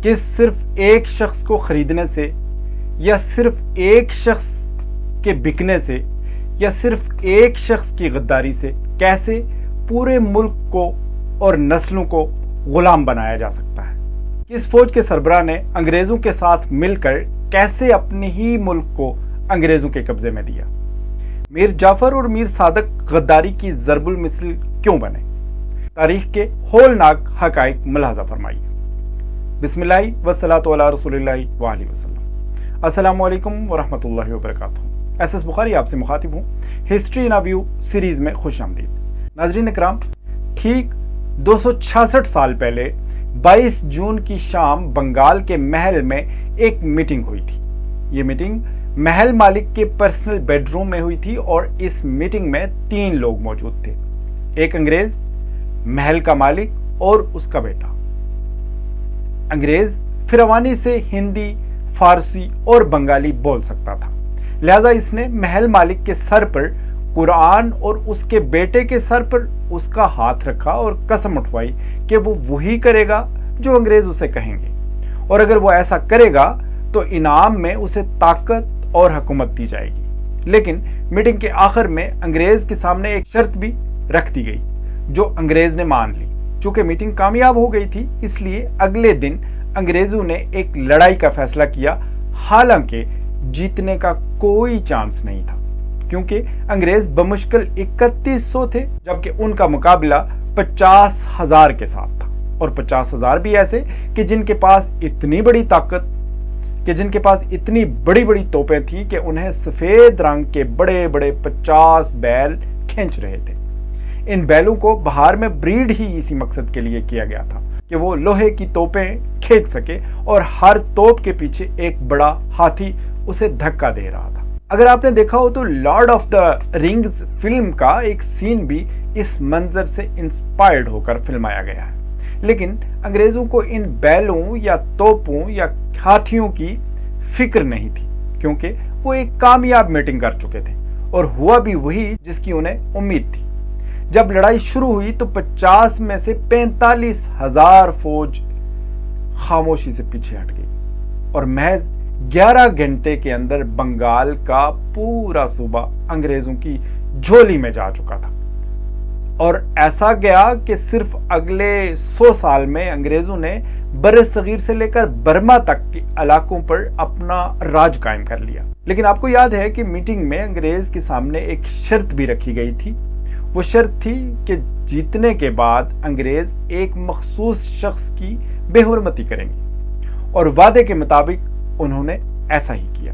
کہ صرف ایک شخص کو خریدنے سے یا صرف ایک شخص کے بکنے سے یا صرف ایک شخص کی غداری سے کیسے پورے ملک کو اور نسلوں کو غلام بنایا جا سکتا ہے؟ اس فوج کے سربراہ نے انگریزوں کے ساتھ مل کر کیسے اپنے ہی ملک کو انگریزوں کے قبضے میں دیا؟ میر جعفر اور میر صادق غداری کی ضرب المثل کیوں بنے؟ تاریخ کے ہولناک حقائق ملاحظہ فرمائیے۔ بسم اللہ والصلاۃ علی رسول اللہ وآلہ وسلم۔ السلام علیکم ورحمۃ اللہ وبرکاتہ۔ ایس ایس بخاری آپ سے مخاطب ہوں۔ ہسٹری ان ویو سیریز میں خوش آمدید۔ ناظرین اکرام، ٹھیک 266 سال پہلے 22 جون کی شام بنگال کے محل میں ایک میٹنگ ہوئی تھی۔ یہ میٹنگ محل مالک کے پرسنل بیڈ روم میں ہوئی تھی اور اس میٹنگ میں 3 لوگ موجود تھے، ایک انگریز، محل کا مالک اور اس کا بیٹا۔ انگریز فروانی سے ہندی، فارسی اور بنگالی بول سکتا تھا، لہذا اس نے محل مالک کے سر پر قرآن اور اس کے بیٹے کے سر پر اس کا ہاتھ رکھا اور قسم اٹھوائی کہ وہ وہی کرے گا جو انگریز اسے کہیں گے، اور اگر وہ ایسا کرے گا تو انعام میں اسے طاقت اور حکومت دی جائے گی۔ لیکن میٹنگ کے آخر میں انگریز کے سامنے ایک شرط بھی رکھ دی گئی جو انگریز نے مان لی۔ چونکہ میٹنگ کامیاب ہو گئی تھی، اس لیے اگلے دن انگریزوں نے ایک لڑائی کا فیصلہ کیا، حالانکہ جیتنے کا کوئی چانس نہیں تھا، کیونکہ انگریز بمشکل 3100 تھے، جبکہ ان کا مقابلہ 50,000 کے ساتھ تھا، اور 50,000 بھی ایسے کہ جن کے پاس اتنی بڑی طاقت، کہ جن کے پاس اتنی بڑی بڑی توپیں تھیں کہ انہیں سفید رنگ کے بڑے بڑے 50 بیل کھینچ رہے تھے۔ ان بیلوں کو بہار میں بریڈ ہی اسی مقصد کے لیے کیا گیا تھا کہ وہ لوہے کی توپیں کھینچ سکے، اور ہر توپ کے پیچھے ایک بڑا ہاتھی اسے دھکا دے رہا تھا۔ اگر آپ نے دیکھا ہو تو lord of the rings film کا ایک سین بھی اس منظر سے انسپائرڈ ہو کر فلمایا گیا ہے، لیکن انگریزوں کو ان بیلوں یا توپوں یا ہاتھیوں کی فکر نہیں تھی، کیونکہ وہ ایک کامیاب میٹنگ کر چکے تھے اور ہوا بھی وہی جس کی انہیں امید تھی۔ جب لڑائی شروع ہوئی تو 50 میں سے 45,000 فوج خاموشی سے پیچھے ہٹ گئی، اور محض 11 گھنٹے کے اندر بنگال کا پورا صوبہ انگریزوں کی جھولی میں جا چکا تھا۔ اور ایسا گیا کہ صرف اگلے 100 سال میں انگریزوں نے بر صغیر سے لے کر برما تک کے علاقوں پر اپنا راج قائم کر لیا۔ لیکن آپ کو یاد ہے کہ میٹنگ میں انگریز کے سامنے ایک شرط بھی رکھی گئی تھی۔ وہ شرط تھی کہ جیتنے کے بعد انگریز ایک مخصوص شخص کی بے حرمتی کریں گے، اور وعدے کے مطابق انہوں نے ایسا ہی کیا۔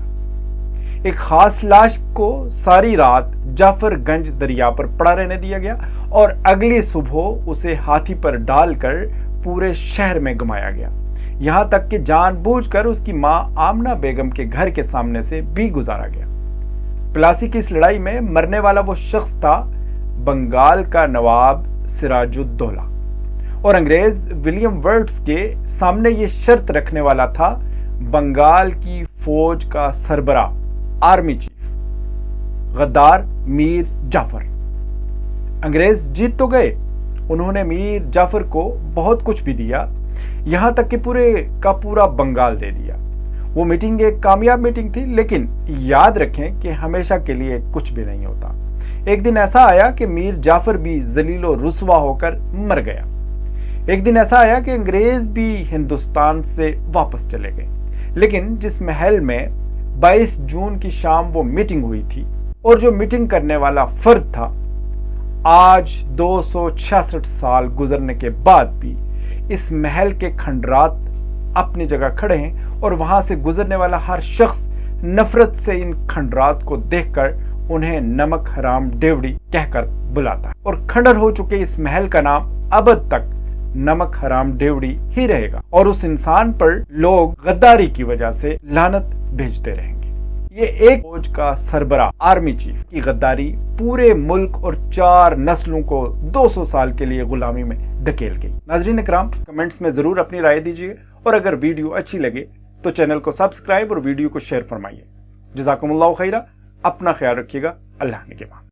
ایک خاص لاش کو ساری رات جعفر گنج دریا پر پڑا رہنے دیا گیا، اور اگلی صبح اسے ہاتھی پر ڈال کر پورے شہر میں گھمایا گیا، یہاں تک کہ جان بوجھ کر اس کی ماں آمنہ بیگم کے گھر کے سامنے سے بھی گزارا گیا۔ پلاسی کی اس لڑائی میں مرنے والا وہ شخص تھا بنگال کا نواب سراج الدولہ، اور انگریز ولیم ورڈز کے سامنے یہ شرط رکھنے والا تھا بنگال کی فوج کا سربراہ، آرمی چیف، غدار میر جعفر۔ انگریز جیت تو گئے، انہوں نے میر جعفر کو بہت کچھ بھی دیا، یہاں تک کہ پورے کا پورا بنگال دے دیا۔ وہ میٹنگ ایک کامیاب میٹنگ تھی، لیکن یاد رکھیں کہ ہمیشہ کے لیے کچھ بھی نہیں ہوتا۔ ایک دن ایسا آیا کہ میر جعفر بھی ذلیل و رسوا ہو کر مر گیا۔ ایک دن ایسا آیا کہ انگریز بھی ہندوستان سے واپس چلے گئے، لیکن جس محل میں 22 جون کی شام وہ میٹنگ ہوئی تھی، اور جو میٹنگ کرنے والا فرد تھا، آج 266 سال گزرنے کے بعد بھی اس محل کے کھنڈرات اپنی جگہ کھڑے ہیں، اور وہاں سے گزرنے والا ہر شخص نفرت سے ان کھنڈرات کو دیکھ کر انہیں نمک حرام ڈیوڑی کہہ کر بلاتا ہے، اور کھنڈر ہو چکے اس محل کا نام ابد تک نمک حرام ڈیوڑی ہی رہے گا، اور اس انسان پر لوگ غداری کی وجہ سے لعنت بھیجتے رہیں گے۔ یہ ایک فوج کا سربراہ، آرمی چیف کی غداری پورے ملک اور 4 نسلوں کو 200 سال کے لیے غلامی میں دھکیل گئی۔ ناظرین اکرام، کمنٹس میں ضرور اپنی رائے دیجیے، اور اگر ویڈیو اچھی لگے تو چینل کو سبسکرائب اور ویڈیو کو شیئر فرمائیے۔ جزاکم اللہ خیرہ، اپنا خیال رکھیے گا، اللہ نے کے بعد۔